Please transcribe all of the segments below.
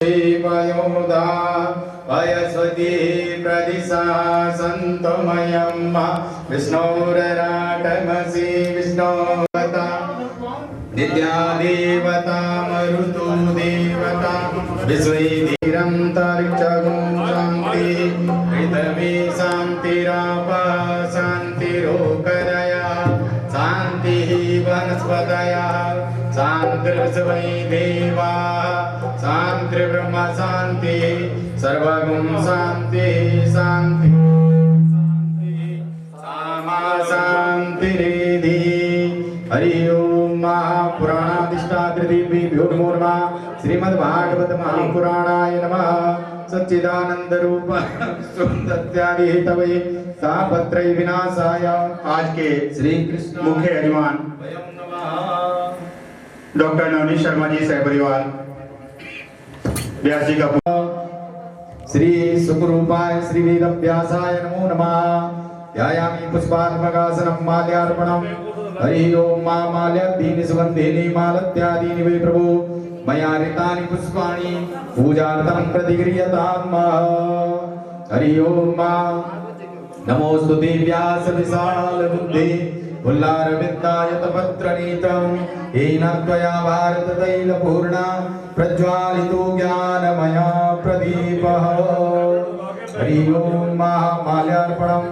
शिवयोदा वयस्वती प्रदिशा सन्तमयं विष्णोरराटमसि विष्णोवता नित्यादेवता मरुतो देवता विश्वैधिरन्तरिक्षगुं शान्ति पृथ्वी शान्तिराप शान्तिरोकरया शान्तिः वनस्पतयः शान्तिर्वै देवा शांति ब्रह्म शांति सर्वगुण शांति शांति सामा शांति रिधि हरि ओम महापुराणाधिष्ठात्रिभ्यो नमो नमः श्रीमद्भागवत महापुराणाय नमः सच्चिदानंद रूप सुंदत्यादि हेतवे तापत्रय विनाशाय। आज के श्री कृष्ण मुख्य यजमान डॉक्टर नवनीत शर्मा जी सह परिवार व्यास जी का श्री सुखरूपाय श्री वेद व्यासाय नमो नमः। ध्यायामि पुष्पात्मकासनं माल्यार्पणम् हरि ओम मा माल्यादीनि सुगन्धीनि मालत्यादीनि वे प्रभु मया ऋतानि पुष्पाणि पूजार्थं प्रतिगृह्यताम्। हरि ओम नमोस्तुते व्यास विशाल बुद्धि उल्लारविद्यायतपत्रनीतं येन त्वया भारत तैलपूर्णा प्रज्वालितो ज्ञानमया प्रदीपः। हरि ओम माल्यार्पणं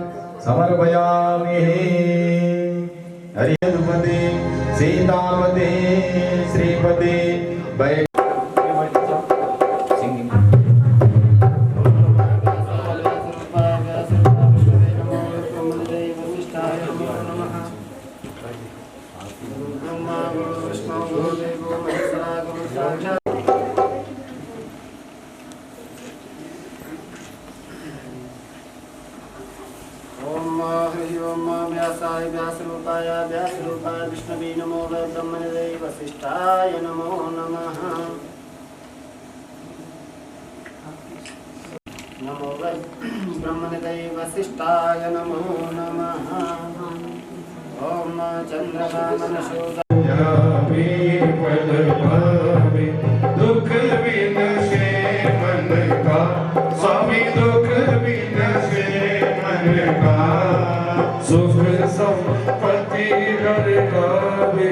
समर्पयामि। हरिपते सीतापते श्रीपते वै व्यासरूपाय विष्णवे नमो वै ब्रह्मणे वसिष्ठाय नमो नमः। नमो वै ब्रह्मणे वसिष्ठाय नमो नमः। ओम चंद्रमा मनसो दुख विनशे मन का स्वामी दुख विनशे मन का सुख संपत्ति घर आवे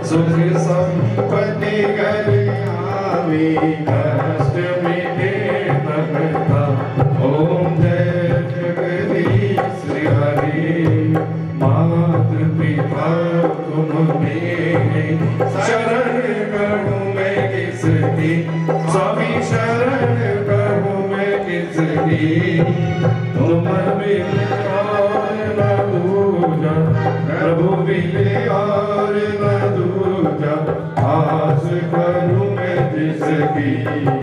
सुख संपत्ति घर आवे कष्ट मिटे मन का। ओम जय जगदीश श्री हरि मातृ पिता तुम मेरे शरण कहूँ मैं किसकी स्वामी शरण कहूँ मैं किसकी तुम मिले और न दूजा प्रभु मिले और न दूजा आस करूँ मैं जिसकी।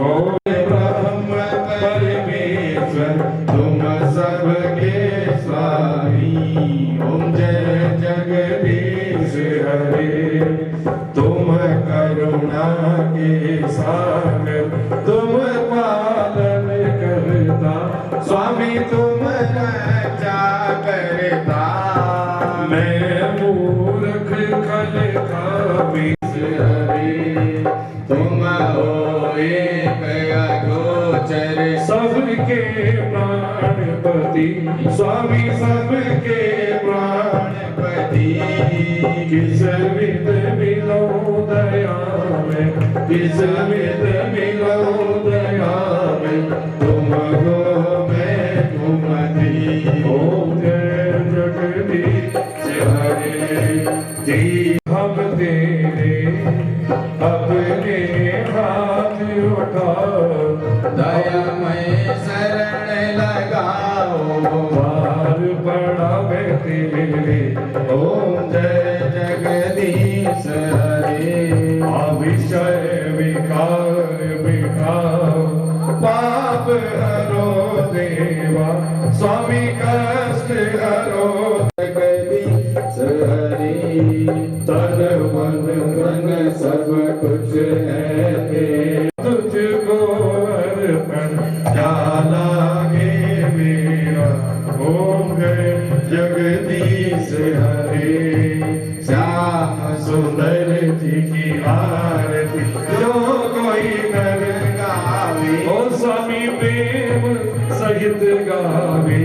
ओम ब्रह्म परमेश्वर तुम सबके स्वामी। ओम जय जगदीश हरे तुम करुणा के सागर तुम पालन करता स्वामी तुम रक्षा करता। मैं मूर्ख खल खामी हरे तुम हो एक अगोचर सबके प्राणपति स्वामी सबके प्राणपति। किस विध मिलो दया में किस विध मिलो दया में तुम हो मैं तुम दी। ओम जय जगदीश हरे दी हम तेरे अपने हाथ उठाओ दयामय शरण लगाओ पार पड़ा मैं तेरे। ओम जय जगदीश हरे अविषय विकार विकार पाप हरो देवा स्वामी कष्ट हरो जगदीश हरे। तन मन धन सब कुछ है तुझको अर्पण क्या लागे मेरा। ओम जय जगदीश हरे श्याम सुंदर जी की आरती जो कोई कर गावे स्वामी प्रेम सहित गावे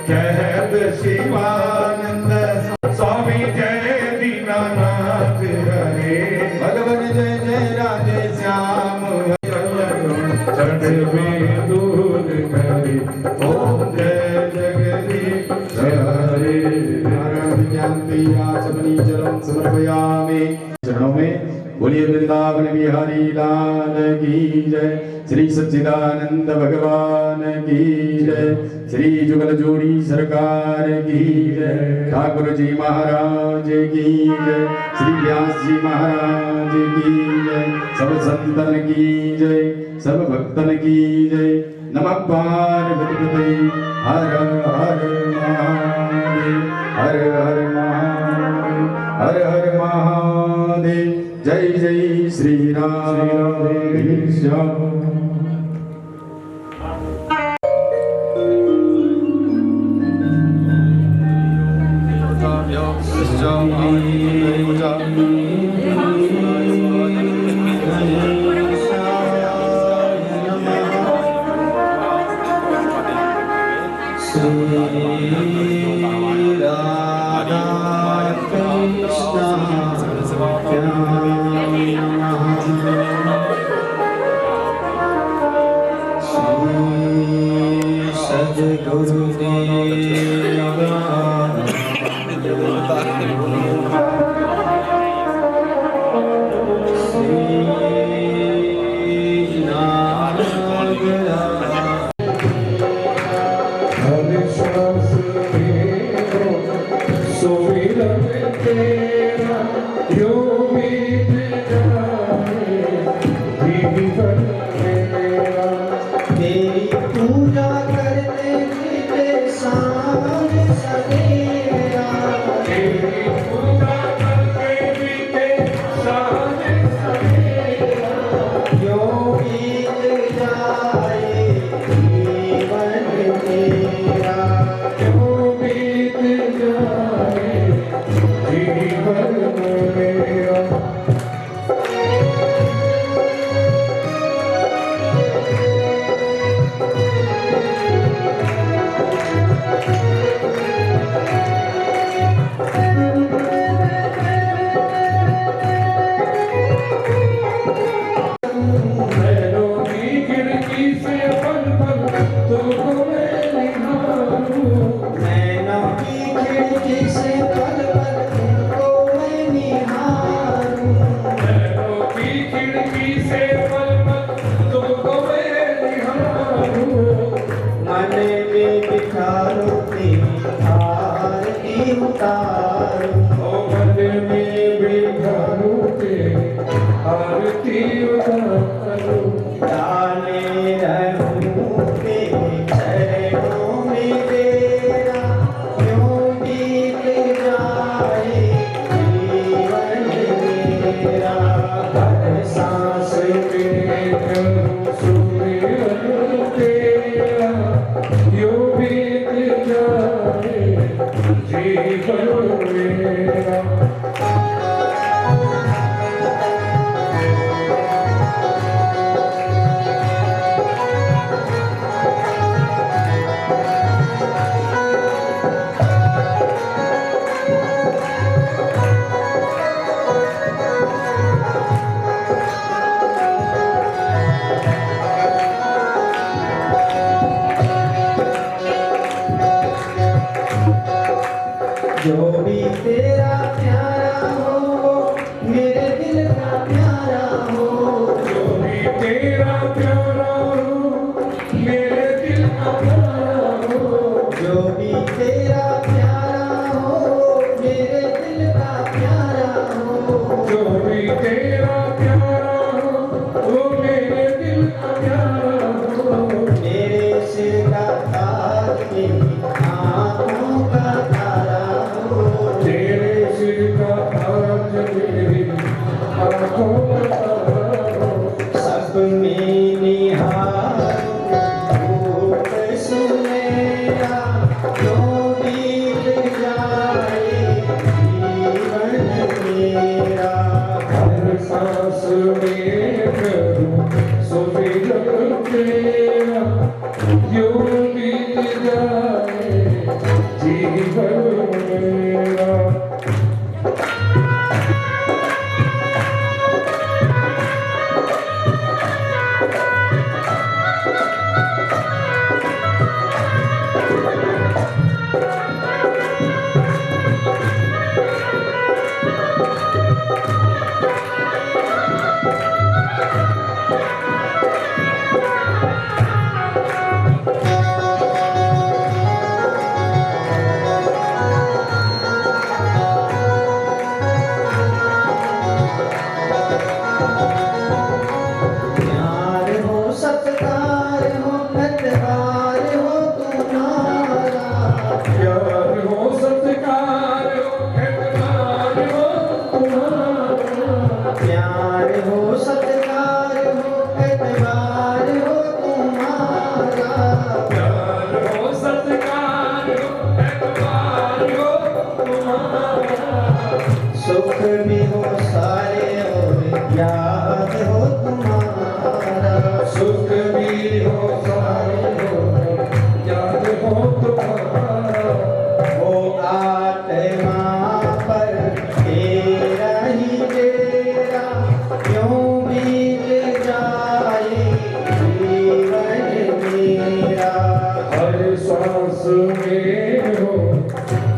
कहत शिवानंद स्वामी जय दीनानाथ हरे भगवन जय जय राधे श्याम चढ़ में दूध करे ओम जय जगदीश हरे नारायण ज्ञानती आचमनी जलम समर्पयामि चरणों में बोलिए वृंदावन बिहारी लाल की जय श्री सच्चिदानंद भगवान की जय श्री जुगल जोड़ी सरकार की जय ठाकुर जी महाराज की जय श्री व्यास जी महाराज की जय सब संतन की जय सब भक्तन की जय नमः पार्वती हर हर महादेव हर हर महादेव हर हर महादेव जय जय श्री राम यो बीत जाए तेरा यूं बीत जाए जीवन मेरा। प्यार हो सत्कार हो एतबार हो तुम्हारा, प्यार हो सत्कार हो एतबार हो तुम्हारा। प्यार हो सत्कार हो एतबार हो तुम्हारा, प्यार हो सत्कार हो एतबार हो तुम्हारा। सुख भी हो सारे और याद हो तुम्हारा, सुख भी हो सारे हो याद हो तुम्हारा। वो आत्मा पर तेरा ही तेरा क्यों बीत जाए जीवन मेरा। हर सांस में हो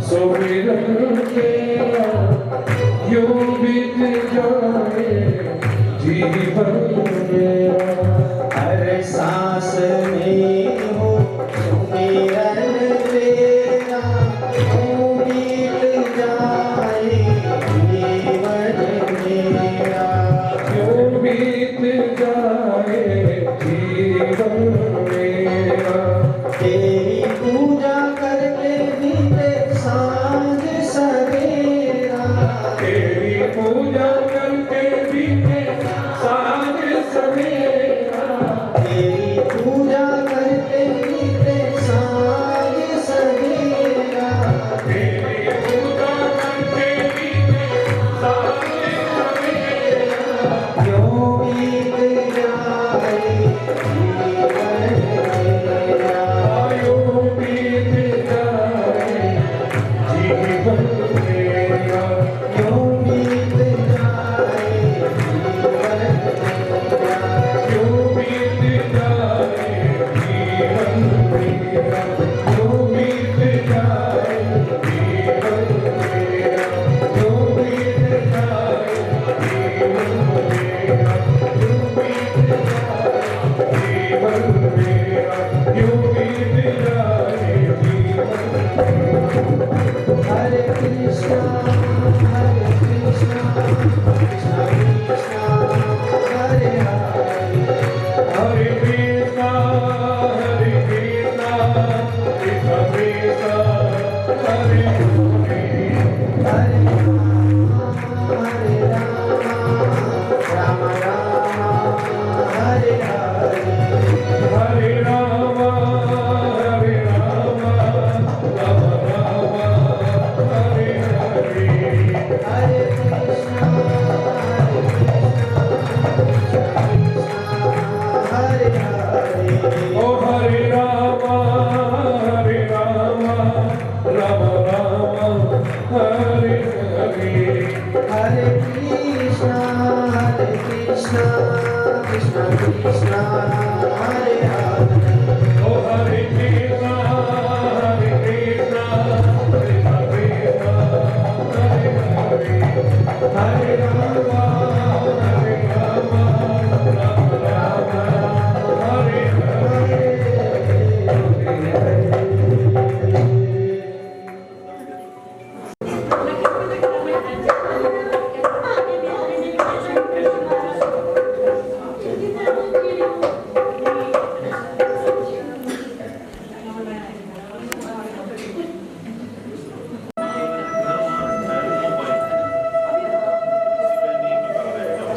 सुमिरन तेरा यूं बीत जाए जीवन मेरा। हर सांस में हो सुमिरन तेरा क्यों बीत जाए जीवन मेरा। यूं बीत जाए जीवन मेरा। तेरी पूजा करके बीते सांझ सवेरा, तेरी पूजा करके बीते साँझ सवेरा। तेरी पूजा करके बीते सांझ सवेरा। तेरी पूजा करके बीते साँझ सवेरा। क्यों बीत जाए जीवन मेरा। यूं बीत जाए जीवन मेरा। क्यों बीत जाए जीवन मेरा। यूं बीत जाए जीवन मेरा। यूं बीत जाए जीवन मेरा। यूं बीत जाए जीवन मेरा। यूं बीत जाए जीवन मेरा। यूं बीत जाए जीवन। Hare Krishna Krishna Krishna Hare Hare. Hare Krishna, Hare Krishna, Krishna Krishna, Hare Hare. Hare Ram Ram Ram Hare Hare. Hare Rama, Hare Rama, Rama Rama, Hare Hare. Hare Krishna Hare Hare. Oh Hare Rama, Hare Rama, Rama Rama, Hare Hare. Hare Krishna Krishna Krishna Hare Hare. Oh Hare Krishna, Hare Krishna, Krishna Krishna, Hare Hare. Hare Ram Hare Rama, Rama Rama, Hare Hare.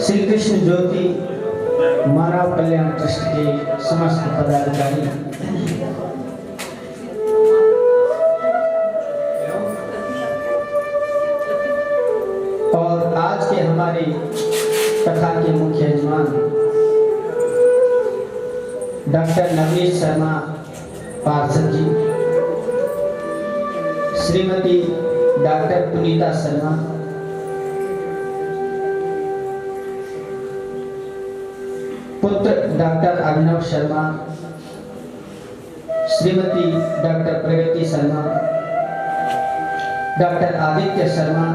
Shri Krishna ज्योति मानव कल्याण trust के समस्त पदाधिकारी, और आज के हमारे कथा के मुख्य यजमान डॉक्टर नवनीत शर्मा पार्षद जी, श्रीमती डॉक्टर पुनीता शर्मा, पुत्र डॉक्टर अभिनव शर्मा, श्रीमती डॉक्टर प्रगति शर्मा, डॉक्टर आदित्य शर्मा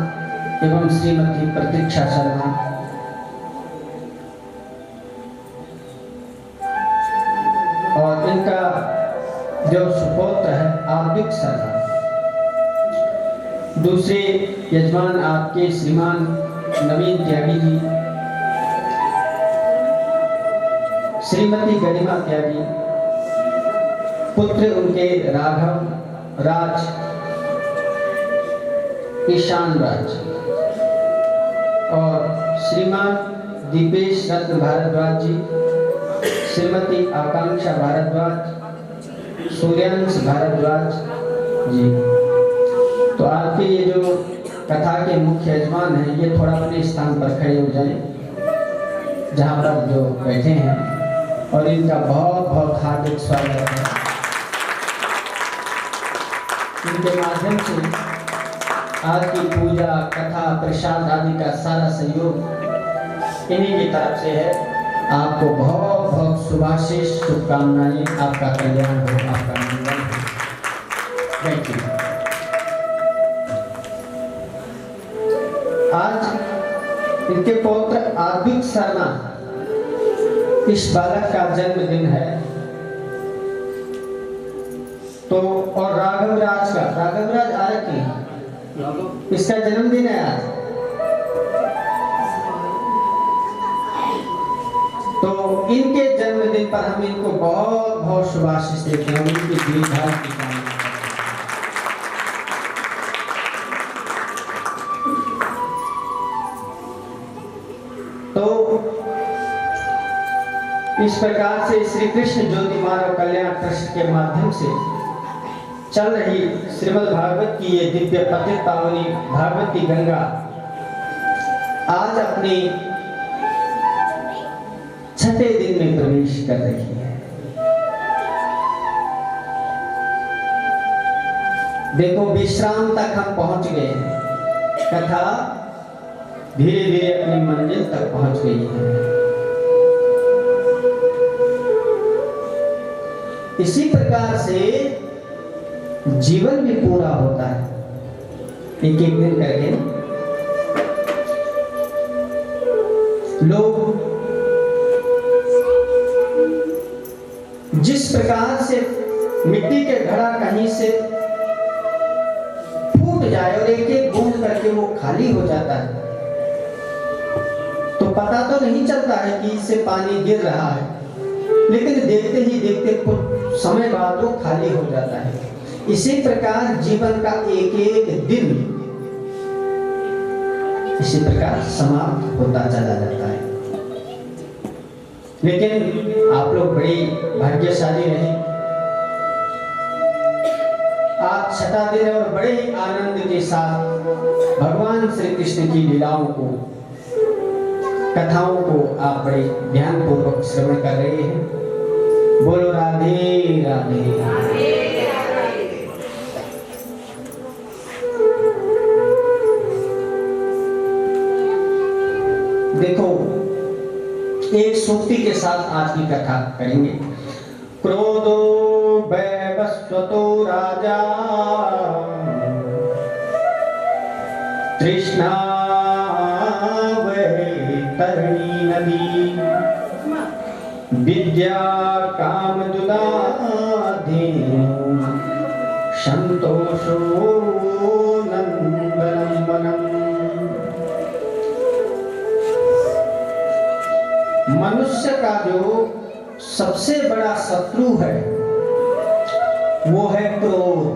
एवं श्रीमती प्रतीक्षा शर्मा, और इनका जो सुपुत्र है आदित्य शर्मा। दूसरे यजमान आपके श्रीमान नवीन त्यागी जी, श्रीमती गरिमा त्यागी, पुत्र उनके राघव राज, ईशान राज, और श्रीमान दीपेश रत्न भारद्वाज जी, श्रीमती आकांक्षा भारद्वाज, सूर्यांश भारद्वाज जी। तो आपके ये जो कथा के मुख्य यजमान हैं, ये थोड़ा अपने स्थान पर खड़े हो जाएं जहाँ पर जो बैठे हैं, और इनका बहुत बहुत हार्दिक स्वागत है। इनके माध्यम से आज की पूजा, कथा, प्रसाद आदि का सारा सहयोग इन्हीं की तरफ से है। आपको बहुत बहुत शुभाशीष शुभकामनाएं, आपका कल्याण हो, आपका मंगल हो। Thank you. आज इनके पौत्र आदित्य शर्मा, इस बालक का जन्मदिन है। तो और राघवराज का, राघवराज आया कि इसका जन्मदिन है आज। तो इनके जन्मदिन पर हम इनको बहुत बहुत शुभाशीष देते हैं, उनकी दीर्घायु की कामना करते हैं। तो इस प्रकार से श्री कृष्ण ज्योति मानव कल्याण ट्रस्ट के माध्यम से चल रही श्रीमद् भागवत की ये दिव्य पतित पावनी भागवती गंगा आज अपने छठे दिन में प्रवेश कर रही है। देखो, विश्राम तक हम पहुंच गए हैं, कथा धीरे धीरे अपनी मंजिल तक पहुंच गई है। इसी प्रकार से जीवन भी पूरा होता है, एक एक दिन करके। लोग जिस प्रकार से मिट्टी के घड़ा कहीं से फूट जाए और एक एक बूंद करके वो खाली हो जाता है, तो पता तो नहीं चलता है कि इससे पानी गिर रहा है, लेकिन देखते ही देखते कुछ समय बाद वो खाली हो जाता है। इसी प्रकार जीवन का एक एक दिन इसी प्रकार समाप्त होता चला जाता है। लेकिन आप लोग बड़े भाग्यशाली रहे, आप छठा दिन और बड़े ही आनंद के साथ भगवान श्री कृष्ण की लीलाओं को, कथाओं को आप बड़े ध्यान पूर्वक श्रवण कर रहे हैं। बोलो राधे राधे। देखो, एक सूक्ति के साथ आज की कथा करेंगे। क्रोधो वैवस्वतो राजा तृष्णा वैतरणी नदी विद्या कामदुदाधेनु संतोषो नंदनम वनम। मनुष्य का जो सबसे बड़ा शत्रु है वो है क्रोध।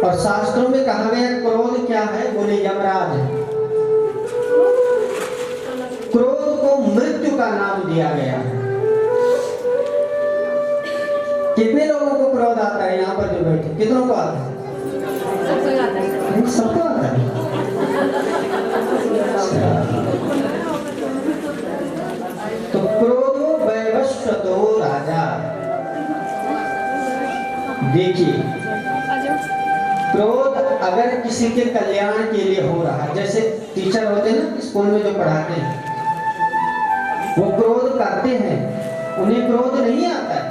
और शास्त्रों में कहा गया क्रोध क्या है? बोले यमराज है। क्रोध को मृत्यु का नाम दिया गया है। कितने लोगों को क्रोध आता है? यहाँ पर जो बैठे कितनों को आता है? सबको आता है। तो क्रोध देखिए, क्रोध अगर किसी के कल्याण के लिए हो रहा है, जैसे टीचर होते हैं ना स्कूल में जो पढ़ाते हैं, वो क्रोध करते हैं, उन्हें क्रोध नहीं आता है,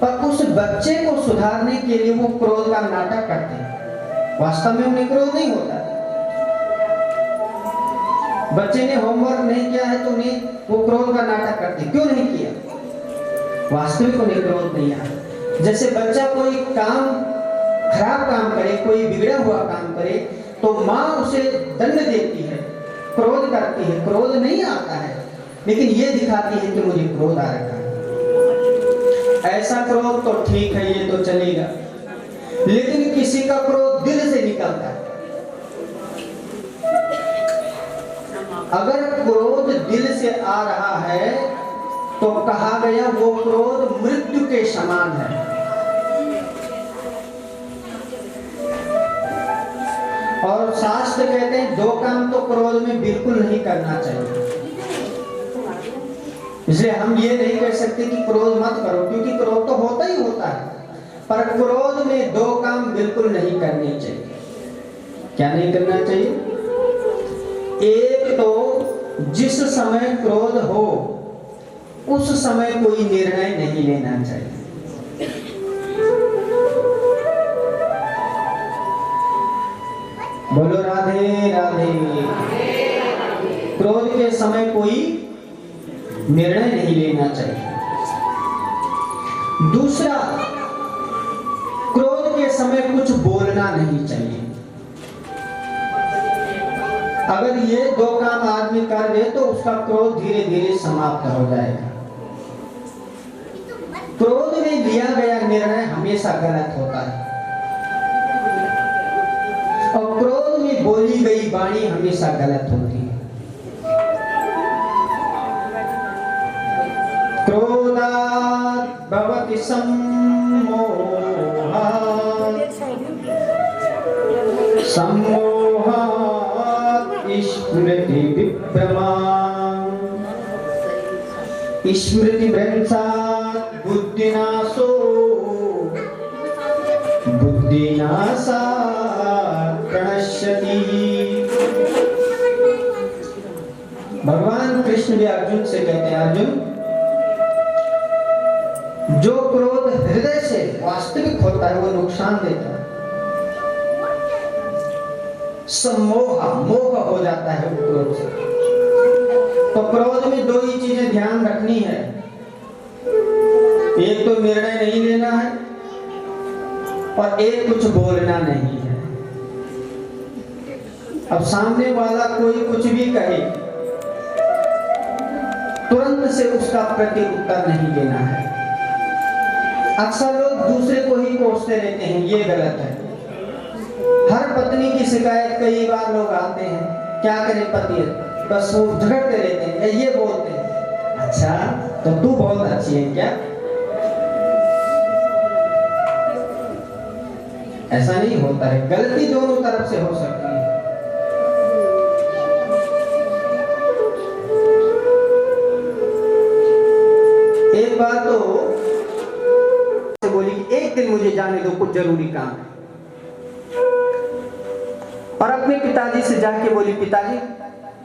पर उस बच्चे को सुधारने के लिए वो क्रोध का नाटक करते हैं। वास्तव में उन्हें क्रोध नहीं होता। बच्चे ने होमवर्क नहीं किया है तो उन्हें वो क्रोध का नाटक करते हैं। क्यों नहीं किया? वास्तविक उन्हें क्रोध नहीं आता। जैसे बच्चा कोई काम, खराब काम करे, कोई बिगड़ा हुआ काम करे, तो माँ उसे दंड देती है, क्रोध करती है, क्रोध नहीं आता है, लेकिन ये दिखाती है कि मुझे क्रोध आ रखा है। ऐसा क्रोध तो ठीक है, ये तो चलेगा, लेकिन किसी का क्रोध दिल से निकलता है। अगर क्रोध दिल से आ रहा है तो कहा गया वो क्रोध मृत्यु के समान है। और शास्त्र कहते हैं दो काम तो क्रोध में बिल्कुल नहीं करना चाहिए। इसलिए हम ये नहीं कह सकते कि क्रोध मत करो, क्योंकि क्रोध तो होता ही होता है, पर क्रोध में दो काम बिल्कुल नहीं करने चाहिए। क्या नहीं करना चाहिए? एक तो जिस समय क्रोध हो उस समय कोई निर्णय नहीं लेना चाहिए। बोलो राधे राधे। क्रोध के समय कोई निर्णय नहीं लेना चाहिए। दूसरा, क्रोध के समय कुछ बोलना नहीं चाहिए। अगर ये दो काम आदमी कर दे तो उसका क्रोध धीरे धीरे समाप्त हो जाएगा। क्रोध में लिया गया निर्णय हमेशा गलत होता है, और क्रोध में बोली गई वाणी हमेशा गलत होती है। क्रोधात् भवति सम्मोहात्, सम्मोहात् स्मृति विभ्रमात्, स्मृति भ्रंशात् बुद्धिनाशो, बुद्धिनाशात् प्रणश्यति। भगवान कृष्ण भी अर्जुन से कहते हैं, अर्जुन, जो क्रोध हृदय से वास्तविक होता है वो नुकसान देता है। सम्मोह, मोह हो जाता है क्रोध से। तो क्रोध में दो ही चीजें ध्यान रखनी है। एक तो निर्णय नहीं लेना है, और एक कुछ बोलना नहीं है। अब सामने वाला कोई कुछ भी कहे, तुरंत से उसका प्रत्युत्तर नहीं देना है। अक्सर लोग दूसरे को ही कोसते रहते हैं, ये गलत है। हर पत्नी की शिकायत कई बार लोग आते हैं, क्या करे पति, बस वो झगड़ते रहते हैं, ये बोलते हैं, अच्छा तो तू बहुत अच्छी है क्या? ऐसा नहीं होता है, गलती दोनों तरफ से हो सकती है। एक बार तो बोली कि एक दिन मुझे जाने दो, कुछ जरूरी काम है। और अपने पिताजी से जाके बोली, पिताजी,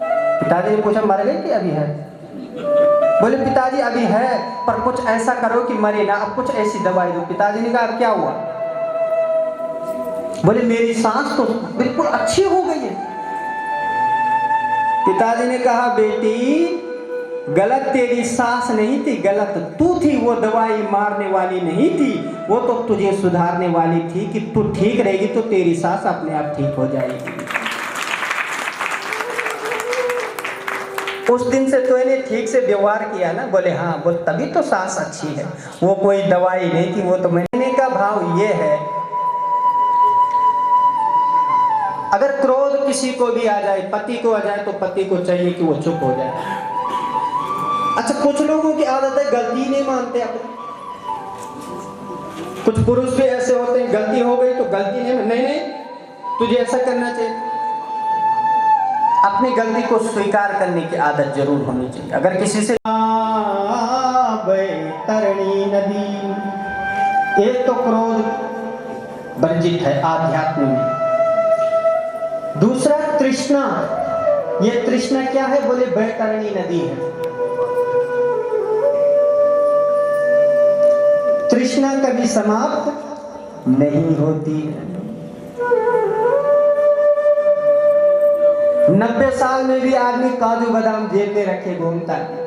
पिताजी ने पूछा मर गए कि अभी है? बोले पिताजी अभी है, पर कुछ ऐसा करो कि मरे ना, अब कुछ ऐसी दवाई दो। पिताजी ने कहा अब क्या हुआ? बोले मेरी सांस तो बिल्कुल अच्छी हो गई है। पिताजी ने कहा बेटी, गलत तेरी सांस नहीं थी, गलत तू थी। वो दवाई मारने वाली नहीं थी, वो तो तुझे सुधारने वाली थी कि तू ठीक रहेगी तो तेरी सांस अपने आप ठीक हो जाएगी। उस दिन से तो इन्हें ठीक से व्यवहार किया ना? बोले हाँ, बोल तभी तो सांस अच्छी है, वो कोई दवाई नहीं थी, वो तो महीने का भाव ये है। अगर क्रोध किसी को भी आ जाए, पति को आ जाए, तो पति को चाहिए कि वो चुप हो जाए। अच्छा, कुछ लोगों की आदत है गलती नहीं मानते अपनी। कुछ पुरुष भी ऐसे होते हैं, गलती हो गई तो गलती नहीं, तुझे ऐसा करना चाहिए। अपनी गलती को स्वीकार करने की आदत जरूर होनी चाहिए। अगर किसी से तरणी नदी एक तो क्रोध वर्जित है आध्यात्म में, दूसरा तृष्णा। ये तृष्णा क्या है? बोले बैतरणी नदी है। तृष्णा कभी समाप्त नहीं होती है। 90 साल में भी आदमी काजू बादाम जेब में रखे घूमता है।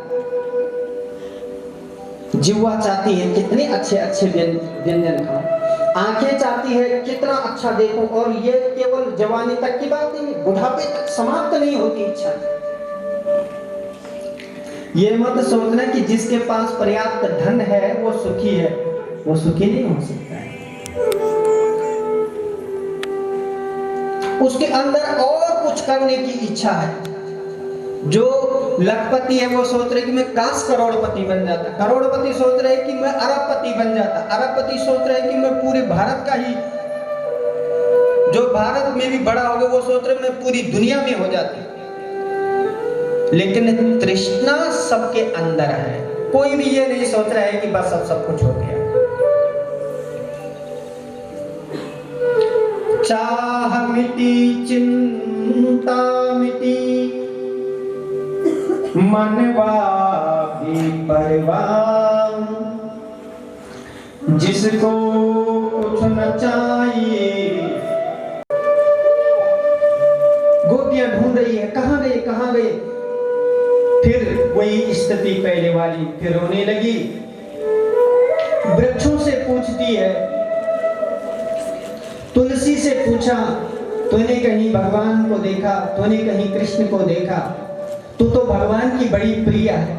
जिह्वा चाहती है कितने अच्छे अच्छे व्यंजन खाओ, आंखें चाहती है कितना अच्छा देखो, और ये केवल जवानी तक की बात नहीं, बुढ़ापे तक समाप्त नहीं होती इच्छा। ये मत सोचना कि जिसके पास पर्याप्त धन है वो सुखी है, वो सुखी नहीं हो सकता है। उसके अंदर और कुछ करने की इच्छा है। जो लखपति है वो सोच रहे कि मैं काश करोड़पति बन जाता, करोड़पति सोच रहे कि मैं अरबपति बन जाता, अरबपति सोच रहे कि मैं पूरे भारत का ही, जो भारत में भी बड़ा होगा वो सोच रहे मैं पूरी दुनिया में हो जाती। लेकिन तृष्णा सबके अंदर है। कोई भी ये नहीं सोच रहा है कि बस अब सब कुछ हो गया। चाह मिटी चिंता मिटी, मनवा भी परवाह, जिसको कुछ न चाहिए। गोपियां ढूंढ रही है, कहां गए कहां गए। फिर वही स्थिति पहले वाली, फिर रोने लगी। वृक्षों से पूछती है, तुलसी से पूछा, तूने कहीं भगवान को देखा, तूने कहीं कृष्ण को देखा, तू तो भगवान की बड़ी प्रिय है।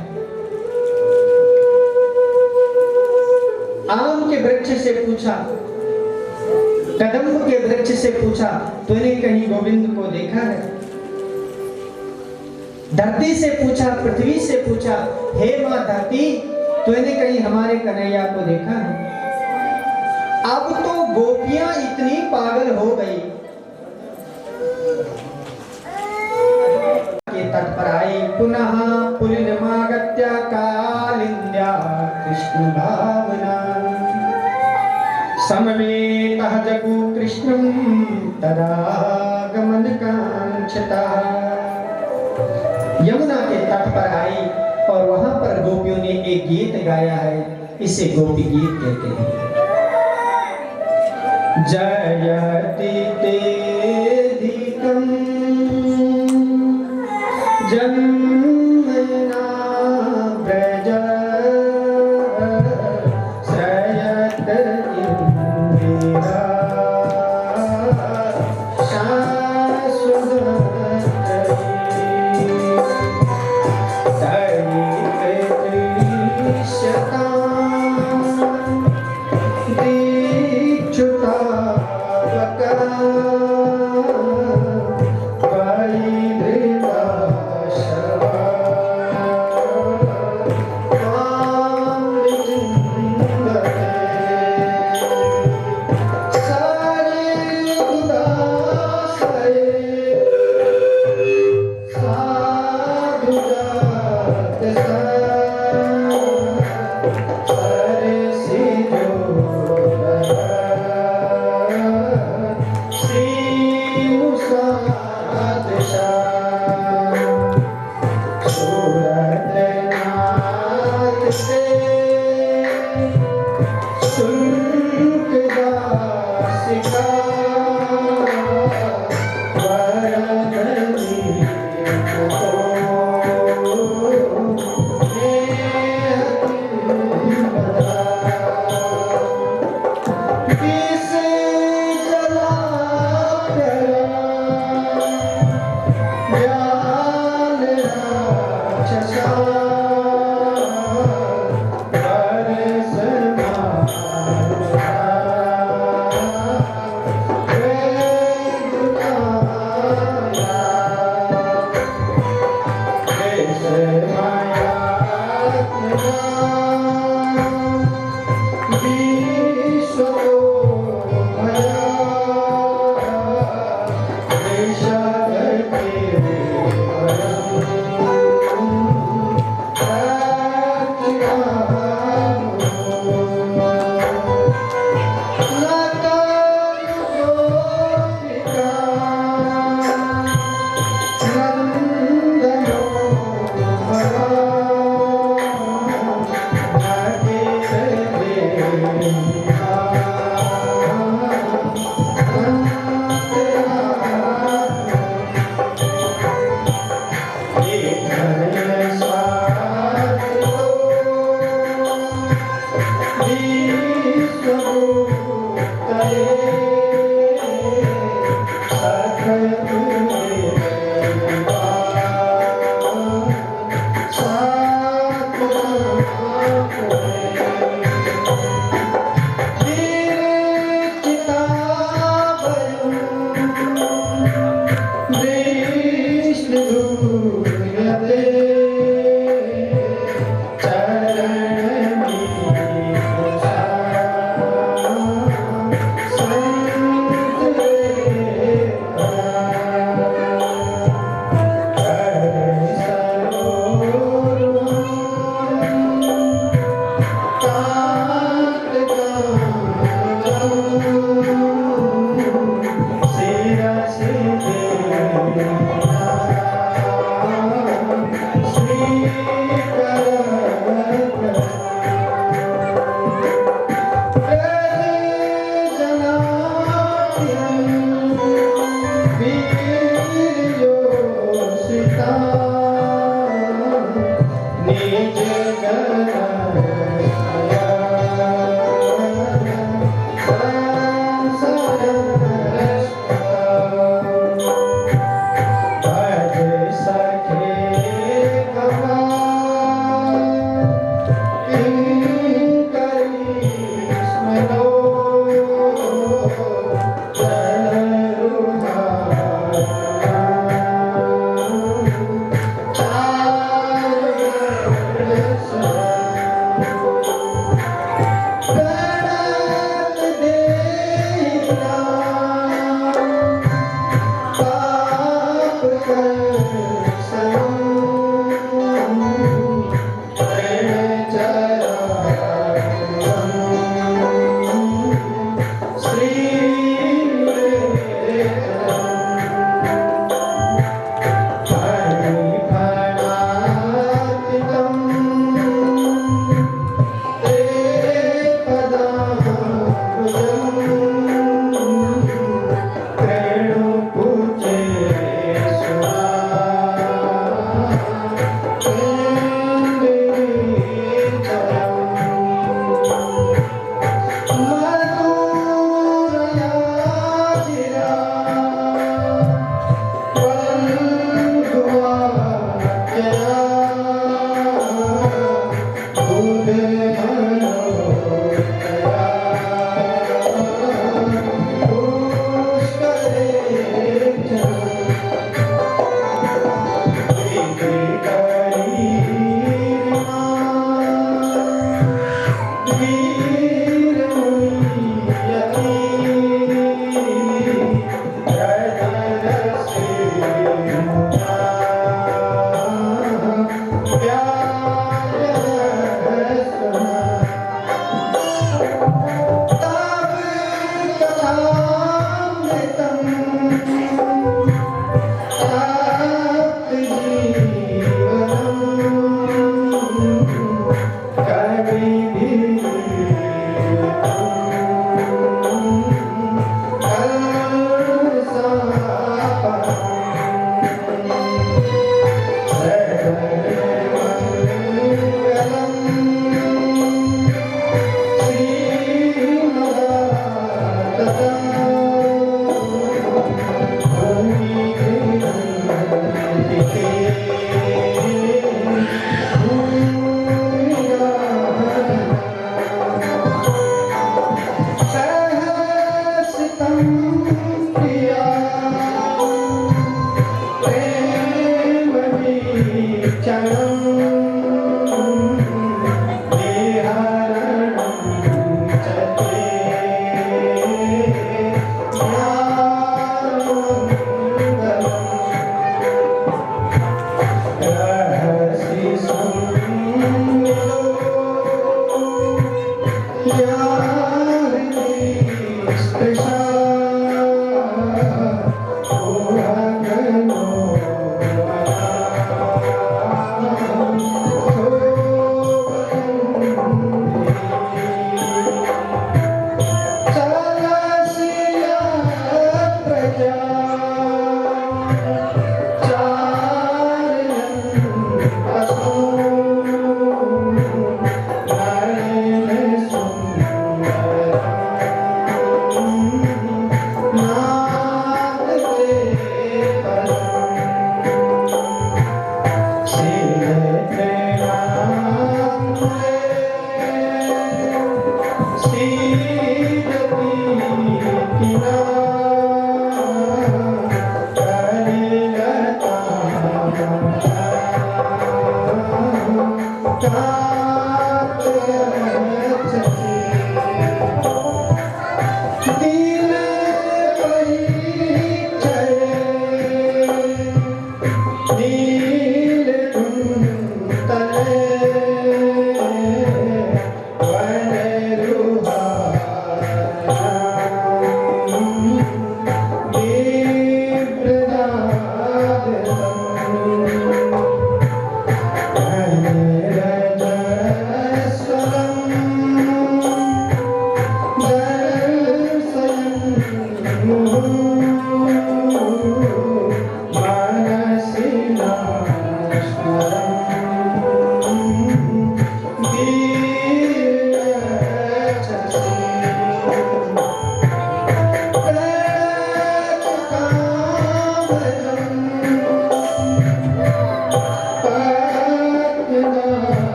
आम के वृक्ष से पूछा, कदम्ब के वृक्ष से पूछा, तूने कहीं गोविंद को देखा है। धरती से पूछा, पृथ्वी से पूछा, हे मां धरती, तूने कहीं हमारे कन्हैया को देखा है। अब तो गोपियां इतनी पागल हो गई के तट पर आई। पुनः पुलिनमागत्य कालिंद्या कृष्ण भावना, समवेतः जगु कृष्णं तदा गमन कांक्षता। यमुना के तट पर आई और वहां पर गोपियों ने एक गीत गाया है, इसे गोपी गीत कहते हैं। जयति तेधिकं जन्मना व्रज, श्रयत इंदिरा शाश्वती।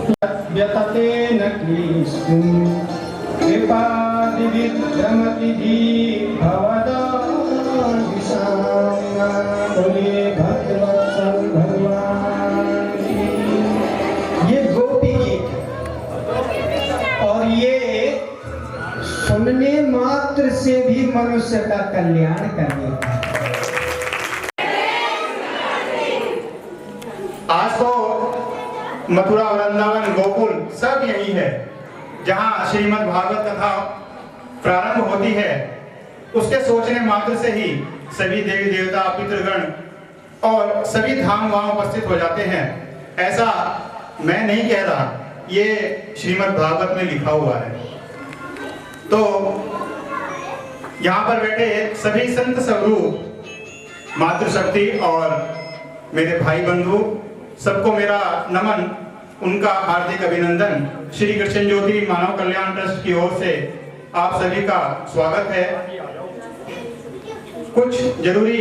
व्यततेन कृष्णं कृपादिविद्रमति भवदादिशां बोले भक्तवत्सल भगवान की। ये गोपी गीत और ये सुनने मात्र से भी मनुष्य का कल्याण कर देता है। आज तो मथुरा वृंदावन गोकुल सब यही है जहां श्रीमद् भागवत कथा प्रारंभ होती है। उसके सोचने मात्र से ही सभी देवी देवता पितृगण और सभी धाम वहां उपस्थित हो जाते हैं। ऐसा मैं नहीं कह रहा, ये श्रीमद् भागवत में लिखा हुआ है। तो यहाँ पर बैठे सभी संत स्वरूप मातृशक्ति और मेरे भाई बंधु सबको मेरा नमन, उनका हार्दिक अभिनंदन। श्री कृष्ण ज्योति मानव कल्याण ट्रस्ट की ओर से आप सभी का स्वागत है। कुछ जरूरी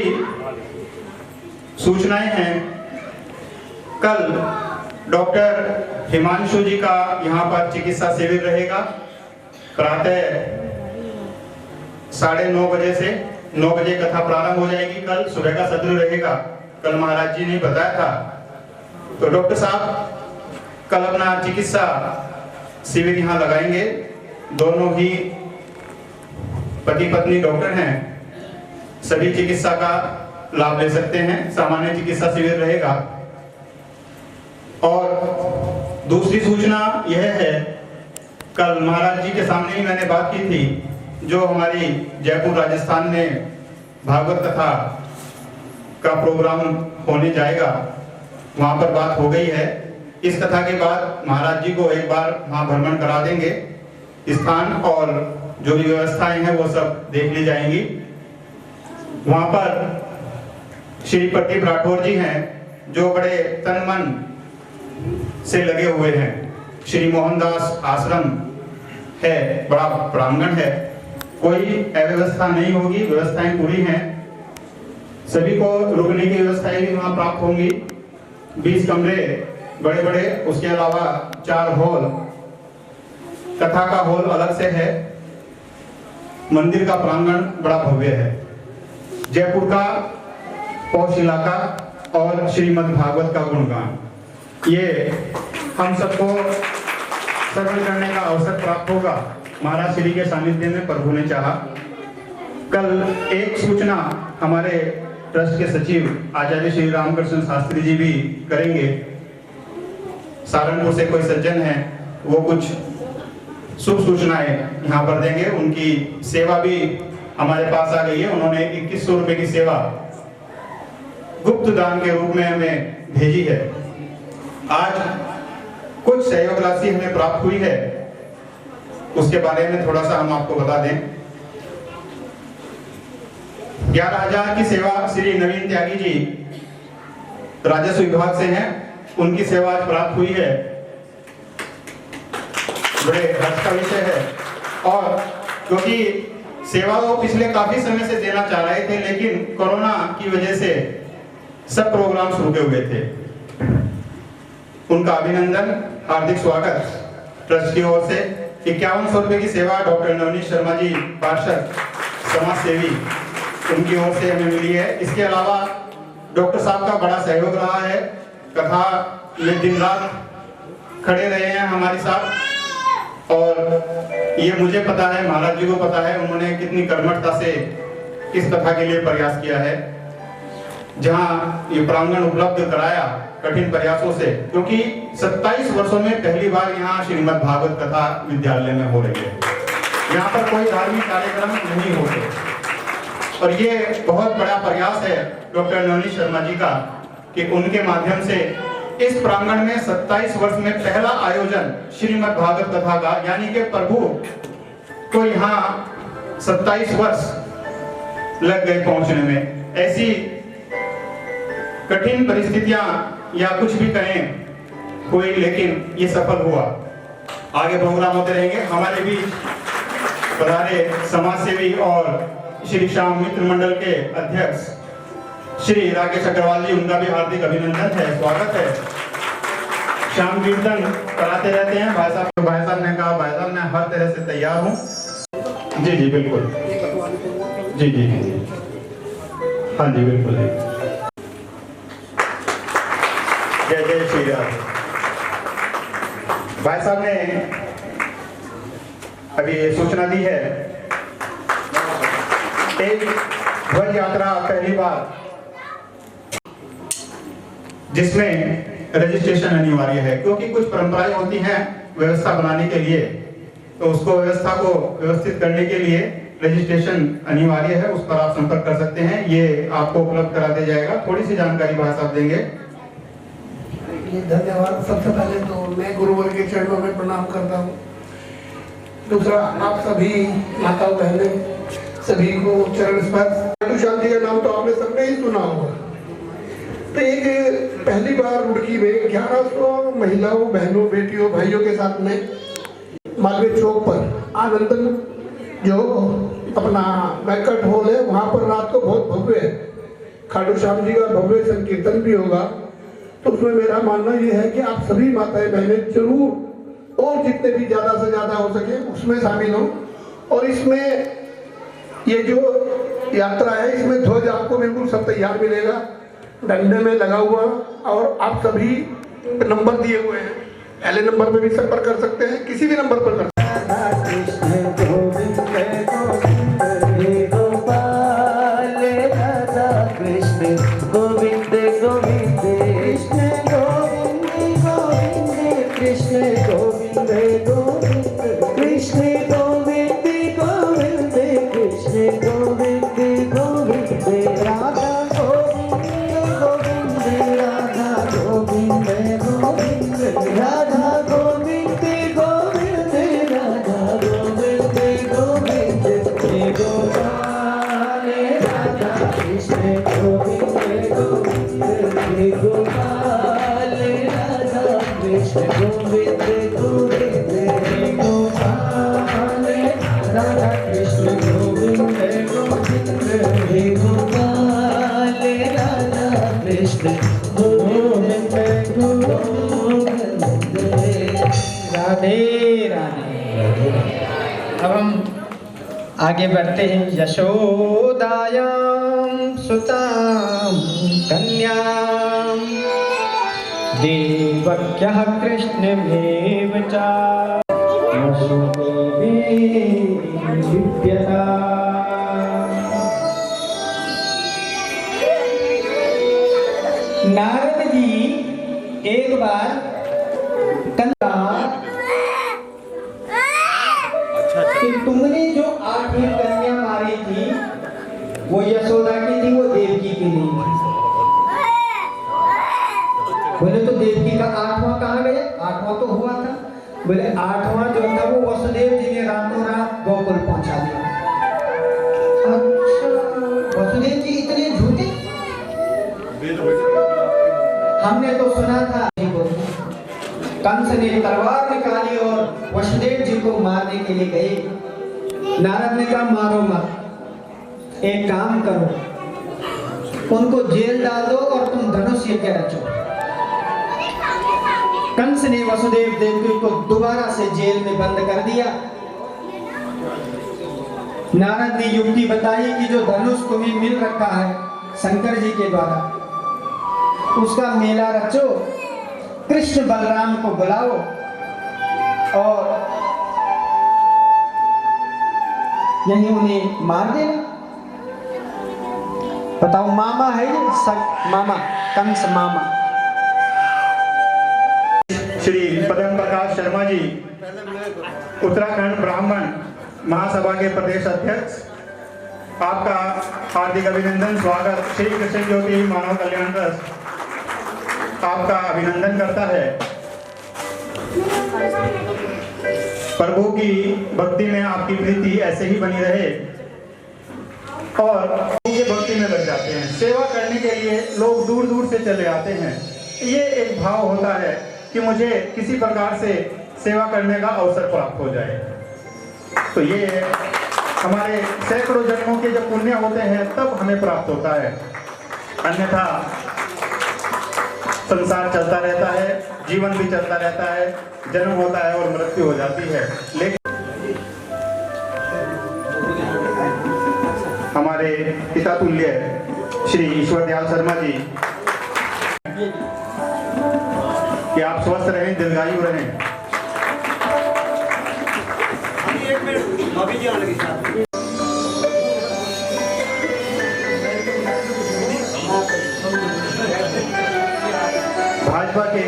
सूचनाएं हैं। कल डॉक्टर हिमांशु जी का यहाँ पर चिकित्सा शिविर रहेगा। प्रातः 9:30 बजे से 9 बजे कथा प्रारंभ हो जाएगी। कल सुबह का सत्र रहेगा। कल महाराज जी ने बताया था। तो डॉक्टर साहब कल अपना चिकित्सा शिविर यहाँ लगाएंगे। दोनों ही पति पत्नी डॉक्टर हैं। सभी चिकित्सा का लाभ ले सकते हैं। सामान्य चिकित्सा शिविर रहेगा। और दूसरी सूचना यह है, कल महाराज जी के सामने ही मैंने बात की थी। जो हमारी जयपुर राजस्थान में भागवत कथा का प्रोग्राम होने जाएगा, वहां पर बात हो गई है। इस कथा के बाद महाराज जी को एक बार वहां भ्रमण करा देंगे। स्थान और जो भी व्यवस्थाएं हैं वो सब देख ली जाएंगी। वहां पर श्री प्रदीप राठौर जी हैं जो बड़े तन मन से लगे हुए हैं। श्री मोहनदास आश्रम है, बड़ा प्रांगण है, कोई अव्यवस्था नहीं होगी, व्यवस्थाएं पूरी हैं। सभी को रुकने की व्यवस्थाएं भी वहां प्राप्त होंगी। 20 कमरे बड़े बड़े, उसके अलावा 4 हॉल, कथा का हॉल अलग से है। मंदिर का प्रांगण बड़ा भव्य है। जयपुर का पौष इलाका और श्रीमद् भागवत का गुणगान, ये हम सबको श्रवण करने का अवसर प्राप्त होगा। महाराज श्री के सानिध्य में प्रभु ने चाहा। कल एक सूचना हमारे ट्रस्ट के सचिव आचार्य श्री रामकृष्ण शास्त्री जी भी करेंगे। सहारनपुर से कोई सज्जन है, वो कुछ शुभ सूचनाएं यहाँ पर देंगे। उनकी सेवा भी हमारे पास आ गई है। उन्होंने 2100 रुपए की सेवा गुप्त दान के रूप में हमें भेजी है। आज कुछ सहयोग राशि हमें प्राप्त हुई है, उसके बारे में थोड़ा सा हम आपको बता दें। 11,000 की सेवा श्री नवीन त्यागी जी राजस्व विभाग से हैं, उनकी सेवा आज प्राप्त हुई है। बड़े हर्ष का विषय है। और क्योंकि सेवा वो पिछले काफी समय से देना चाह रहे थे, लेकिन कोरोना की वजह से सब प्रोग्राम्स रुके हुए थे। उनका अभिनंदन, हार्दिक स्वागत ट्रस्ट की ओर से। 5100 रुपए की सेवा डॉक्टर नवनीत शर्मा जी पार्षद समाज सेवी, उनकी ओर से हमें मिली है। इसके अलावा डॉक्टर साहब का बड़ा सहयोग रहा है। कथा में दिन रात खड़े रहे हैं हमारे साथ। और ये मुझे पता है, महाराज जी को पता है, उन्होंने कितनी कर्मठता से इस कथा के लिए प्रयास किया है। जहां ये प्रांगण उपलब्ध कराया कठिन प्रयासों से, क्योंकि 27 वर्षों में पहली बार यहाँ श्रीमद् भागवत कथा विद्यालय में हो रही है। यहाँ पर कोई धार्मिक कार्यक्रम नहीं होते और ये बहुत बड़ा प्रयास है डॉक्टर नवनीत शर्मा जी का कि उनके माध्यम से इस प्रांगण में 27 वर्ष में पहला आयोजन श्रीमद् भागवत कथा का, यानी कि प्रभु को यहाँ 27 वर्ष लग गए पहुंचने में। ऐसी कठिन परिस्थितियां या कुछ भी कहें कोई, लेकिन ये सफल हुआ। आगे प्रोग्राम होते रहेंगे। हमारे भी पधारे समाज सेवी और श्री श्याम मित्र मंडल के अध्यक्ष श्री राकेश अग्रवाल जी, उनका भी हार्दिक अभिनंदन है, स्वागत है। श्याम कीर्तन कराते रहते हैं भाई साहब ने कहा भाई साहब मैं हर तरह से तैयार हूँ। जी जी बिल्कुल, जी जी जी हाँ जी बिल्कुल जी। जय जय श्री राम। भाई साहब ने अभी ये सूचना दी है, एक ध्वज यात्रा पहली बार जिसमें रजिस्ट्रेशन अनिवार्य है, क्योंकि कुछ परंपराएं होती हैं व्यवस्था बनाने के लिए, तो उसको व्यवस्था को व्यवस्थित करने के लिए रजिस्ट्रेशन अनिवार्य है। उस पर आप संपर्क कर सकते हैं, ये आपको उपलब्ध करा दिया जाएगा। थोड़ी सी जानकारी भाई साहब देंगे। धन्यवाद। सबसे पहले तो मैं गुरुवर के चरणों में प्रणाम करता हूँ। दूसरा, आप सभी माताओं बहनें सभी को चरण स्पर्श। शांति का नाम तो आपने सबने ही सुना होगा। तो एक पहली बार रुड़की में 1100 महिलाओं बहनों बेटियों भाइयों के साथ में मालवीय चौक पर आनंदन जो अपना बैंक्वेट हॉल है वहाँ पर रात को बहुत भव्य खाटू श्याम जी का भव्य संकीर्तन भी होगा। तो उसमें मेरा मानना ये है कि आप सभी माताएं बहनें जरूर और जितने भी ज़्यादा से ज़्यादा हो सके उसमें शामिल हो। और इसमें ये जो यात्रा है इसमें ध्वज आपको बिल्कुल सब तैयार मिलेगा, डंडे में लगा हुआ, और आप सभी नंबर दिए हुए हैं। पहले नंबर पे भी संपर्क कर सकते हैं, किसी भी नंबर पर कर सकते अब हम आगे बढ़ते हैं। यशोदायां सुतां कन्यां देवक्यः कृष्णमेव च विद्यता। नारद जी एक बार कि तुमने जो 8वीं कन्या मारी थी वो यशोदा की थी, वो देवकी की नहीं थी। बोले तो देवकी का 8वां कहाँ गया? 8वां तो हुआ था। बोले 8वां जो था वो वसुदेव जी ने रातों रात गोकुल पहुंचा दिया। अच्छा, वसुदेव जी इतने झूठे? हमने तो सुना था कंस ने तलवार निकाली और वसुदेव जी को मारने के लिए गए। नारद ने कहा मारो मत, एक काम करो, उनको जेल डाल दो और तुम धनुष यज्ञ रचो। कंस ने वसुदेव देवकी को दोबारा से जेल में बंद कर दिया। नारद ने युक्ति बताई कि जो धनुष तुम्हें मिल रखा है शंकर जी के द्वारा, उसका मेला रचो, कृष्ण बलराम को बुलाओ और यही उन्हें मार देना। बताओ, मामा है ये मामा, कंस मामा। श्री पद्म प्रकाश शर्मा जी, उत्तराखंड ब्राह्मण महासभा के प्रदेश अध्यक्ष, आपका हार्दिक अभिनंदन, स्वागत। श्री कृष्ण ज्योति मानव कल्याण ट्रस्ट आपका अभिनंदन करता है। प्रभु की भक्ति में आपकी प्रीति ऐसे ही बनी रहे और ये भक्ति में लग जाते हैं। सेवा करने के लिए लोग दूर दूर से चले आते हैं। ये एक भाव होता है कि मुझे किसी प्रकार से सेवा करने का अवसर प्राप्त हो जाए। तो ये हमारे सैकड़ों जन्मों के जब पुण्य होते हैं तब हमें प्राप्त होता है। अन्यथा संसार चलता रहता है, जीवन भी चलता रहता है, जन्म होता है और मृत्यु हो जाती है, लेकिन हमारे पिता तुल्य श्री ईश्वर दयाल शर्मा जी कि आप स्वस्थ रहें, दीर्घायु रहें। भाजपा के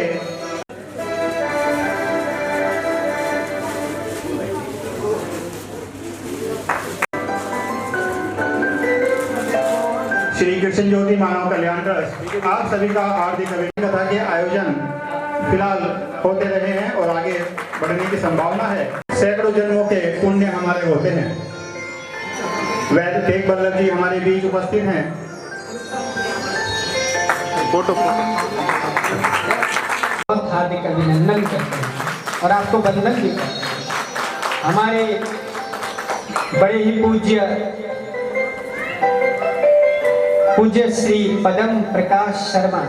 श्री कृष्ण ज्योति मानव कल्याण ट्रस्ट आप सभी का हार्दिक अभिनंदन। कथा के आयोजन फिलहाल होते रहे हैं और आगे बढ़ने की संभावना है। सैकड़ों जन्मों के पुण्य हमारे होते हैं। वैद्य तेग बल्लभ जी हमारे बीच उपस्थित हैं। फोटो बहुत हार्दिक अभिनंदन करते हैं और आपको वंदन भी करते हैं। हमारे बड़े ही पूज्य श्री पदम प्रकाश शर्मा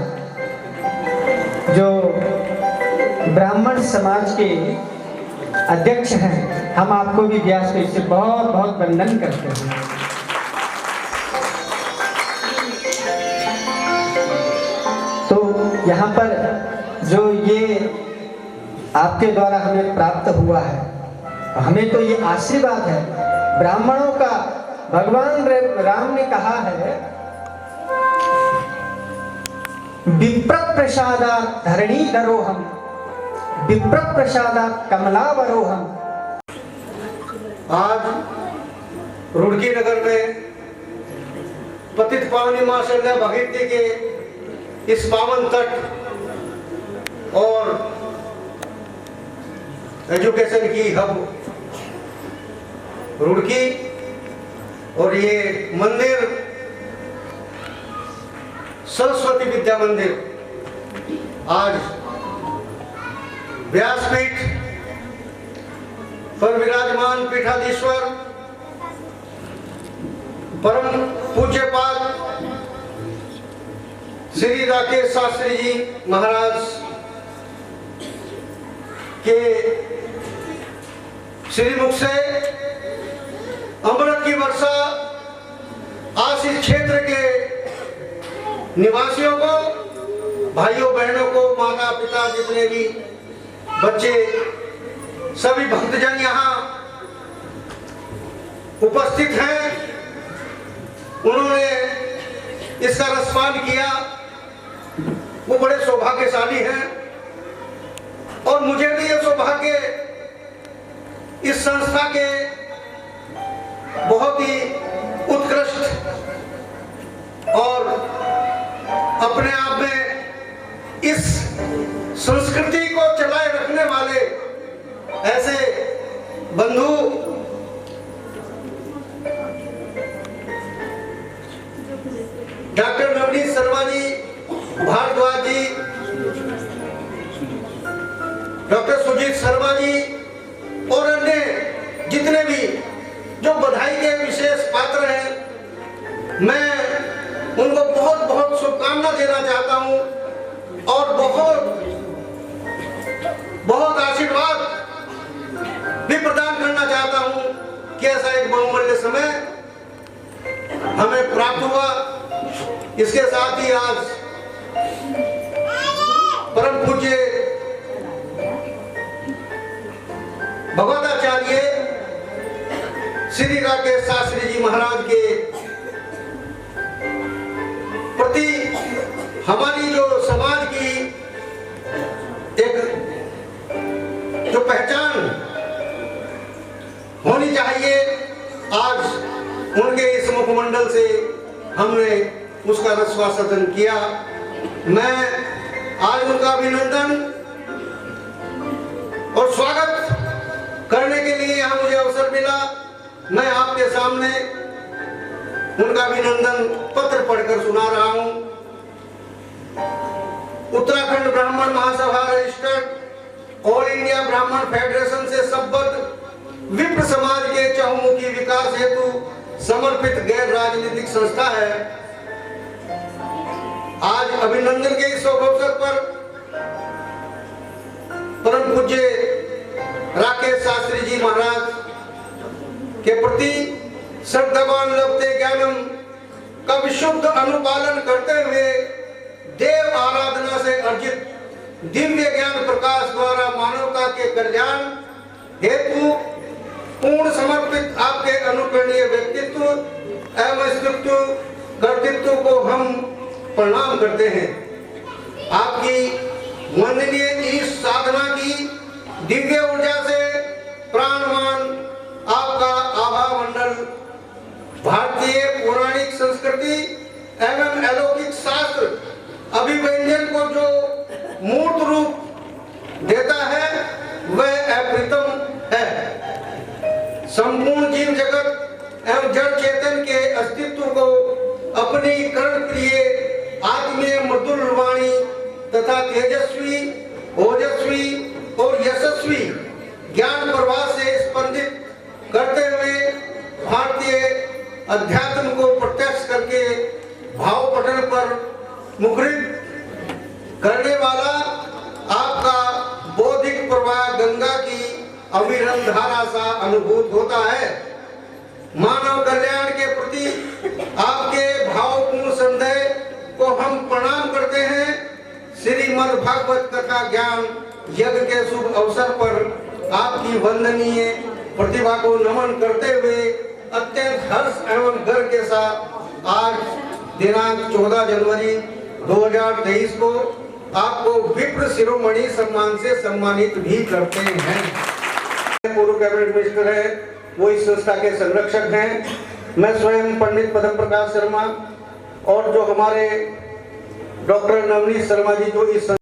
जो ब्राह्मण समाज के अध्यक्ष हैं, हम आपको भी व्यासपीठ से बहुत बहुत वंदन करते हैं। तो यहाँ पर जो ये आपके द्वारा हमें प्राप्त हुआ है, हमें तो ये आशीर्वाद है। ब्राह्मणों का भगवान राम ने कहा है, विप्र प्रसादात् धरणी दरोहम, विप्र प्रसादात् कमलावरोहम। आज रुड़की नगर में पतित पावनी मां संध्या भगीरथी के इस पावन तट और एजुकेशन की हब रुड़की और ये मंदिर सरस्वती विद्या मंदिर आज व्यासपीठ पर विराजमान पीठाधीश्वर परम पूज्यपाद श्री राकेश शास्त्री जी महाराज के श्रीमुख से अमृत की वर्षा आज इस क्षेत्र के निवासियों को, भाइयों बहनों को, माता पिता जितने भी बच्चे, सभी भक्तजन यहाँ उपस्थित हैं, उन्होंने इसका रसपान किया, वो बड़े सौभाग्यशाली हैं। और मुझे भी ये सौभाग्य इस संस्था के बहुत ही उत्कृष्ट और अपने आप में इस संस्कृति को चलाए रखने वाले ऐसे बंधु डॉक्टर नवनीत शर्मा जी, भारद्वाज जी, डॉक्टर सुजीत शर्मा जी और अन्य जितने भी जो बधाई के विशेष पात्र हैं, मैं उनको बहुत बहुत शुभकामना देना चाहता हूं और बहुत बहुत आशीर्वाद भी प्रदान करना चाहता हूं कि ऐसा एक बहुमूल्य समय हमें प्राप्त हुआ। इसके साथ ही आज परम पूज्य भगवताचार्य श्री राकेश शास्त्री जी महाराज के प्रति हमारी जो समाज की एक जो पहचान होनी चाहिए, आज उनके इस मुखमंडल से हमने उसका रसवासदन किया। मैं आज उनका अभिनंदन और स्वागत करने के लिए यहाँ मुझे अवसर मिला। मैं आपके सामने उनका अभिनंदन पत्र पढ़कर सुना रहा हूं। उत्तराखंड ब्राह्मण महासभा रजिस्टर्ड ऑल इंडिया ब्राह्मण फेडरेशन से संबद्ध विप्र समाज के चहुमुखी विकास हेतु समर्पित गैर राजनीतिक संस्था है। आज आज अभिनंदन के इस शुभ अवसर पर परम पूज्य राकेश शास्त्री जी महाराज के प्रति श्रद्धावान लभते ज्ञानम का विशुद्ध अनुपालन करते हुए देव आराधना से अर्जित दिव्य ज्ञान प्रकाश द्वारा मानवता के कल्याण हेतु पूर्ण समर्पित आपके अनुकरणीय व्यक्तित्व एवं अस्तित्व कर्तृत्व को हम प्रणाम करते हैं। आपकी वंदनीय इस साधना की दिव्य ऊर्जा से प्राणवान आपका आभा मंडल भारतीय पौराणिक संस्कृति एवं अलौकिक शास्त्र अभिव्यंजन को जो मूर्त रूप देता है वह अप्रतिम है। संपूर्ण जीव जगत एवं जड़ चेतन के अस्तित्व को अपनी कर्णप्रिय आत्मीय मधुर वाणी तथा तेजस्वी ओजस्वी और यशस्वी ज्ञान प्रवाह से स्पंदित करते हुए भारतीय अध्यात्म को प्रत्यक्ष करके भाव पटल पर मुखरित करने वाला आपका बौद्धिक प्रवाह गंगा की अविरल धारा सा अनुभूत होता है। मानव कल्याण के प्रति आपके भावपूर्ण संदेह को हम प्रणाम करते हैं। श्रीमद् भागवत कथा ज्ञान यज्ञ के शुभ अवसर पर आपकी वंदनीय प्रतिभा को नमन करते हुए अत्यंत हर्ष एवं गर्व के साथ आज दिनांक 14 जनवरी 2023 को आपको विप्र शिरोमणि सम्मान से सम्मानित भी करते हैं। पूर्व कैबिनेट मिनिस्टर है, वो इस संस्था के संरक्षक हैं। मैं स्वयं पंडित पद्म प्रकाश शर्मा और जो हमारे डॉक्टर नवनीत शर्मा जी जो इस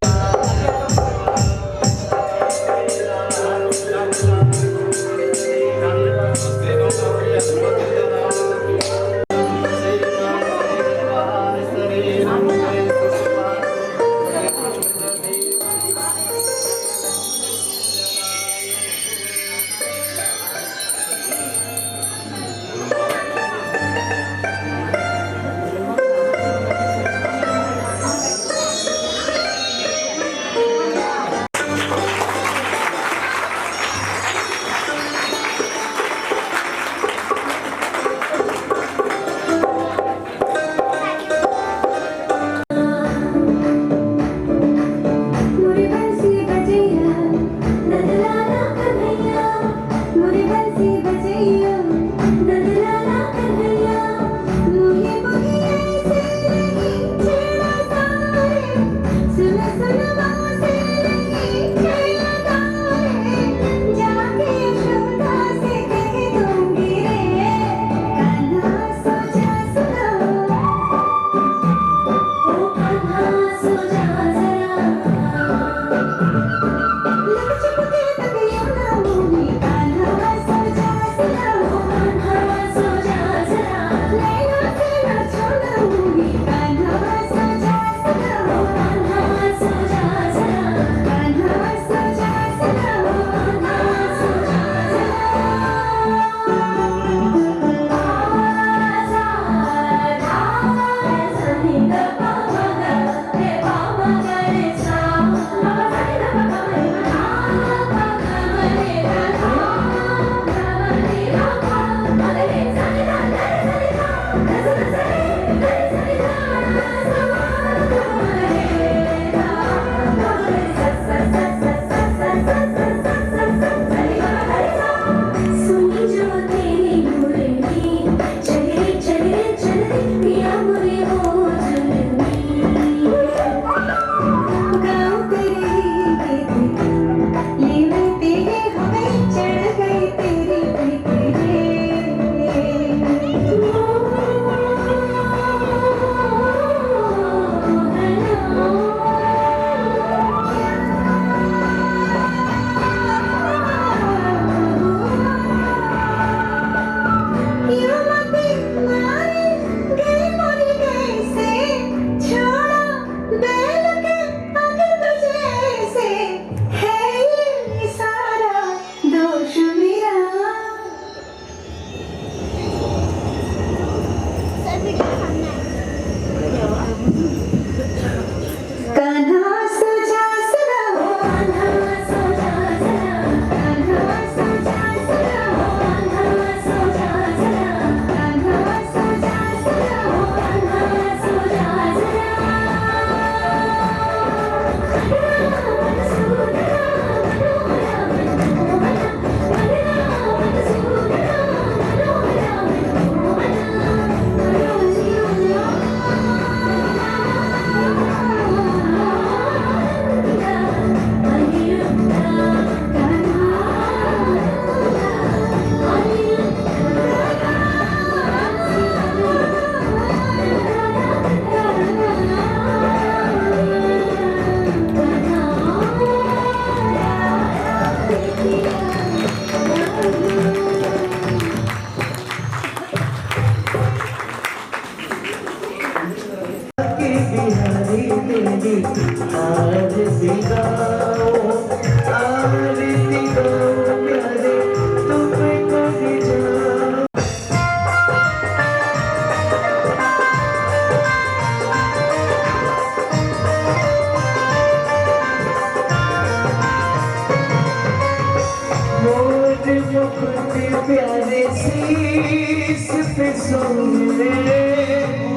प्यारे शीश पे सोए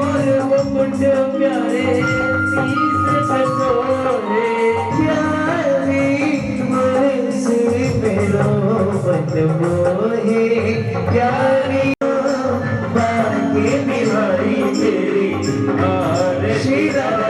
और वो मुंड प्यारे शीश पे सोए प्यारी मुझसे मेरो मत मोहे प्यारी बागे बिहारी तेरी और श्री राम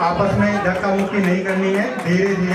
आपस में धक्का मुक्की नहीं करनी है, धीरे धीरे